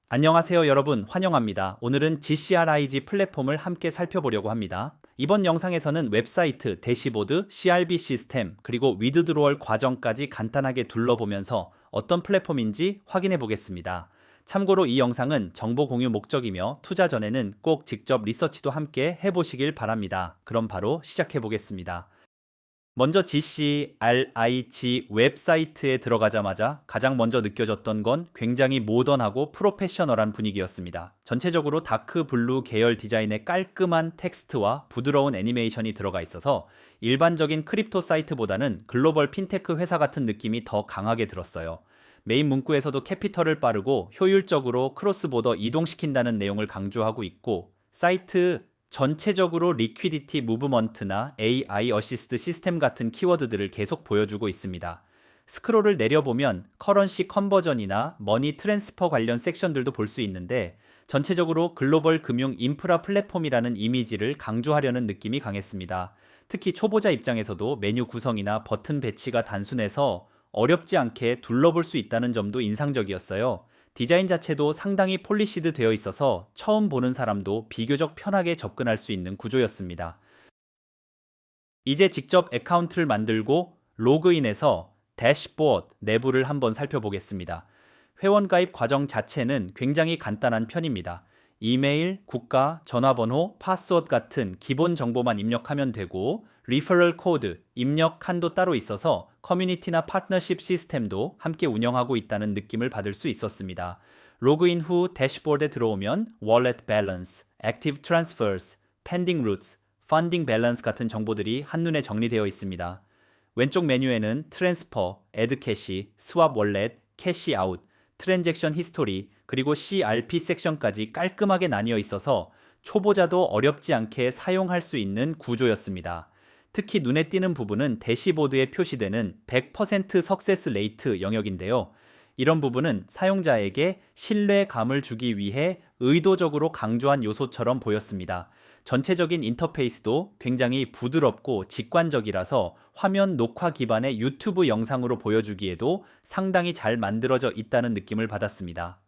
안녕하세요 여러분, 환영합니다. 오늘은 GCRIG 플랫폼을 함께 살펴보려고 합니다. 이번 영상에서는 웹사이트, 대시보드, CRB 시스템, 그리고 위드드로얼 과정까지 간단하게 둘러보면서 어떤 플랫폼인지 확인해 보겠습니다. 참고로 이 영상은 정보 공유 목적이며 투자 전에는 꼭 직접 리서치도 함께 해보시길 바랍니다. 그럼 바로 시작해 보겠습니다. 먼저 GCRIG 웹사이트에 들어가자마자 가장 먼저 느껴졌던 건 굉장히 모던하고 프로페셔널한 분위기였습니다. 전체적으로 다크 블루 계열 디자인의 깔끔한 텍스트와 부드러운 애니메이션이 들어가 있어서 일반적인 크립토 사이트보다는 글로벌 핀테크 회사 같은 느낌이 더 강하게 들었어요. 메인 문구에서도 캐피털을 빠르고 효율적으로 크로스보더 이동시킨다는 내용을 강조하고 있고, 사이트 전체적으로 리퀴디티 무브먼트나 AI 어시스트 시스템 같은 키워드들을 계속 보여주고 있습니다. 스크롤을 내려보면 커런시 컨버전이나 머니 트랜스퍼 관련 섹션들도 볼 수 있는데, 전체적으로 글로벌 금융 인프라 플랫폼이라는 이미지를 강조하려는 느낌이 강했습니다. 특히 초보자 입장에서도 메뉴 구성이나 버튼 배치가 단순해서 어렵지 않게 둘러볼 수 있다는 점도 인상적이었어요. 디자인 자체도 상당히 폴리시드 되어 있어서 처음 보는 사람도 비교적 편하게 접근할 수 있는 구조였습니다. 이제 직접 어카운트를 만들고 로그인해서 대시보드 내부를 한번 살펴보겠습니다. 회원 가입 과정 자체는 굉장히 간단한 편입니다. 이메일, 국가, 전화번호, 파스워드 같은 기본 정보만 입력하면 되고, 리퍼럴 코드, 입력 칸도 따로 있어서 커뮤니티나 파트너십 시스템도 함께 운영하고 있다는 느낌을 받을 수 있었습니다. 로그인 후 대시보드에 들어오면 월렛 밸런스, 액티브 트랜스퍼스, 펜딩 루트스, 펀딩 밸런스 같은 정보들이 한눈에 정리되어 있습니다. 왼쪽 메뉴에는 트랜스퍼, 애드 캐시, 스왑 월렛, 캐시 아웃, 트랜잭션 히스토리, 그리고 CRP 섹션까지 깔끔하게 나뉘어 있어서 초보자도 어렵지 않게 사용할 수 있는 구조였습니다. 특히 눈에 띄는 부분은 대시보드에 표시되는 100% 석세스 레이트 영역인데요. 이런 부분은 사용자에게 신뢰감을 주기 위해 의도적으로 강조한 요소처럼 보였습니다. 전체적인 인터페이스도 굉장히 부드럽고 직관적이라서 화면 녹화 기반의 유튜브 영상으로 보여주기에도 상당히 잘 만들어져 있다는 느낌을 받았습니다.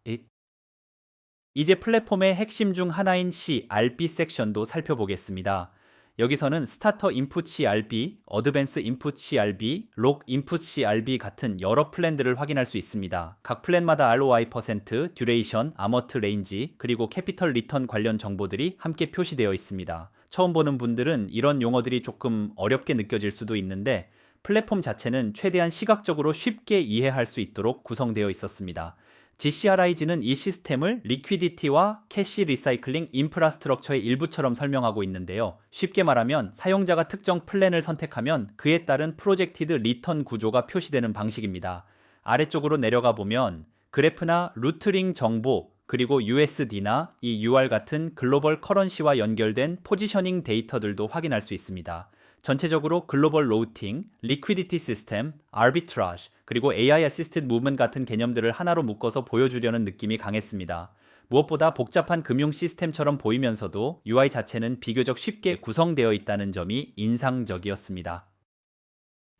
이제 플랫폼의 핵심 중 하나인 CRB 섹션도 살펴보겠습니다. 여기서는 스타터 인풋 CRB, 어드밴스 인풋 CRB, 록 인풋 CRB 같은 여러 플랜들을 확인할 수 있습니다. 각 플랜마다 ROI 퍼센트, 듀레이션, 아머트 레인지, 그리고 캐피털 리턴 관련 정보들이 함께 표시되어 있습니다. 처음 보는 분들은 이런 용어들이 조금 어렵게 느껴질 수도 있는데, 플랫폼 자체는 최대한 시각적으로 쉽게 이해할 수 있도록 구성되어 있었습니다. GCRIG는 이 시스템을 리퀴디티와 캐시 리사이클링 인프라스트럭처의 일부처럼 설명하고 있는데요. 쉽게 말하면 사용자가 특정 플랜을 선택하면 그에 따른 프로젝티드 리턴 구조가 표시되는 방식입니다. 아래쪽으로 내려가 보면 그래프나 루트링 정보, 그리고 USD나 이 UR 같은 글로벌 커런시와 연결된 포지셔닝 데이터들도 확인할 수 있습니다. 전체적으로 글로벌 로우팅, 리퀴디티 시스템, 아비트라지, 그리고 AI 어시스티드 무브먼트 같은 개념들을 하나로 묶어서 보여주려는 느낌이 강했습니다. 무엇보다 복잡한 금융 시스템처럼 보이면서도 UI 자체는 비교적 쉽게 구성되어 있다는 점이 인상적이었습니다.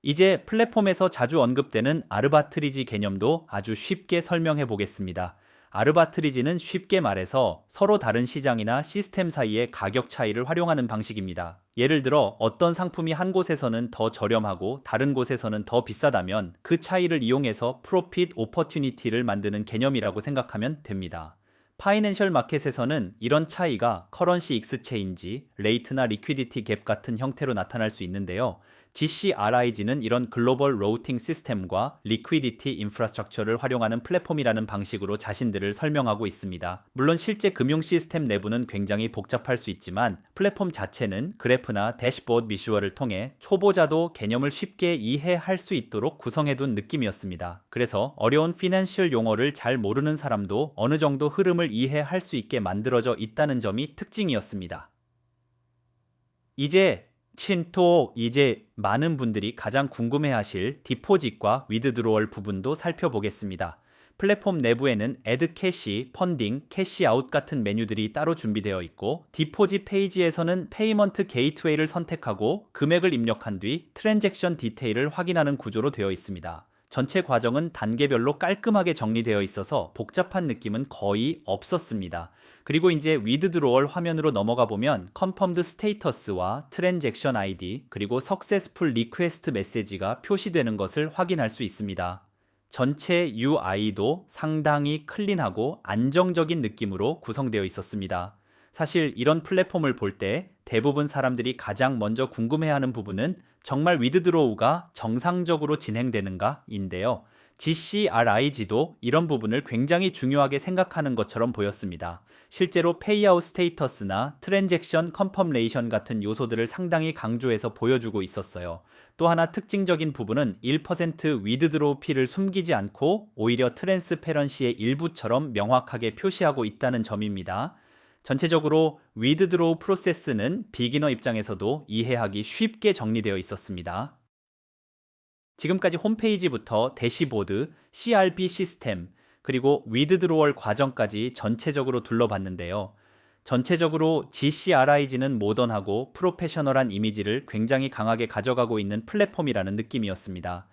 이제 플랫폼에서 자주 언급되는 아르바트리지 개념도 아주 쉽게 설명해 보겠습니다. 아르바트리지는 쉽게 말해서 서로 다른 시장이나 시스템 사이의 가격 차이를 활용하는 방식입니다. 예를 들어 어떤 상품이 한 곳에서는 더 저렴하고 다른 곳에서는 더 비싸다면 그 차이를 이용해서 프로핏 오퍼튜니티를 만드는 개념이라고 생각하면 됩니다. 파이낸셜 마켓에서는 이런 차이가 커런시 익스체인지, 레이트나 리퀴디티 갭 같은 형태로 나타날 수 있는데요. GCRIG는 이런 글로벌 로우팅 시스템과 리퀴디티 인프라스트럭처를 활용하는 플랫폼이라는 방식으로 자신들을 설명하고 있습니다. 물론 실제 금융 시스템 내부는 굉장히 복잡할 수 있지만 플랫폼 자체는 그래프나 대시보드 비주얼을 통해 초보자도 개념을 쉽게 이해할 수 있도록 구성해둔 느낌이었습니다. 그래서 어려운 피낸셜 용어를 잘 모르는 사람도 어느 정도 흐름을 이해할 수 있게 만들어져 있다는 점이 특징이었습니다. 이제 많은 분들이 가장 궁금해하실 디포짓과 위드드로얼 부분도 살펴보겠습니다. 플랫폼 내부에는 애드 캐시, 펀딩, 캐시 아웃 같은 메뉴들이 따로 준비되어 있고, 디포짓 페이지에서는 페이먼트 게이트웨이를 선택하고 금액을 입력한 뒤 트랜잭션 디테일을 확인하는 구조로 되어 있습니다. 전체 과정은 단계별로 깔끔하게 정리되어 있어서 복잡한 느낌은 거의 없었습니다. 그리고 이제 위드드로얼 화면으로 넘어가 보면 confirmed status와 transaction ID 그리고 successful request 메시지가 표시되는 것을 확인할 수 있습니다. 전체 UI도 상당히 클린하고 안정적인 느낌으로 구성되어 있었습니다. 사실 이런 플랫폼을 볼 때 대부분 사람들이 가장 먼저 궁금해하는 부분은 정말 위드드로우가 정상적으로 진행되는가인데요. GCRIG도 이런 부분을 굉장히 중요하게 생각하는 것처럼 보였습니다. 실제로 페이아웃 스테이터스나 트랜잭션 컨펌레이션 같은 요소들을 상당히 강조해서 보여주고 있었어요. 또 하나 특징적인 부분은 1% 위드드로우 피를 숨기지 않고 오히려 트랜스페런시의 일부처럼 명확하게 표시하고 있다는 점입니다. 전체적으로 위드드로우 프로세스는 비기너 입장에서도 이해하기 쉽게 정리되어 있었습니다. 지금까지 홈페이지부터 대시보드, CRB 시스템, 그리고 위드드로얼 과정까지 전체적으로 둘러봤는데요. 전체적으로 GCRIG는 모던하고 프로페셔널한 이미지를 굉장히 강하게 가져가고 있는 플랫폼이라는 느낌이었습니다.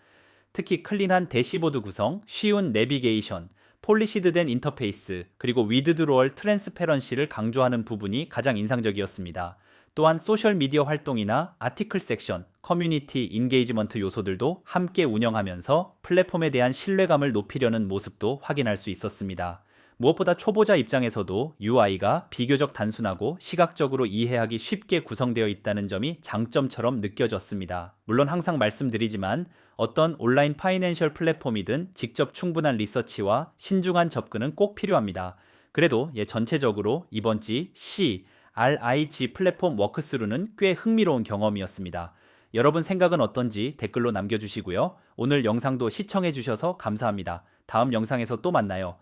특히 클린한 대시보드 구성, 쉬운 내비게이션, 폴리시드된 인터페이스, 그리고 위드드로얼 트랜스페런시를 강조하는 부분이 가장 인상적이었습니다. 또한 소셜미디어 활동이나 아티클 섹션, 커뮤니티 인게이지먼트 요소들도 함께 운영하면서 플랫폼에 대한 신뢰감을 높이려는 모습도 확인할 수 있었습니다. 무엇보다 초보자 입장에서도 UI가 비교적 단순하고 시각적으로 이해하기 쉽게 구성되어 있다는 점이 장점처럼 느껴졌습니다. 물론 항상 말씀드리지만 어떤 온라인 파이낸셜 플랫폼이든 직접 충분한 리서치와 신중한 접근은 꼭 필요합니다. 그래도 전체적으로 이번 지 CRIG 플랫폼 워크스루는 꽤 흥미로운 경험이었습니다. 여러분 생각은 어떤지 댓글로 남겨주시고요. 오늘 영상도 시청해주셔서 감사합니다. 다음 영상에서 또 만나요.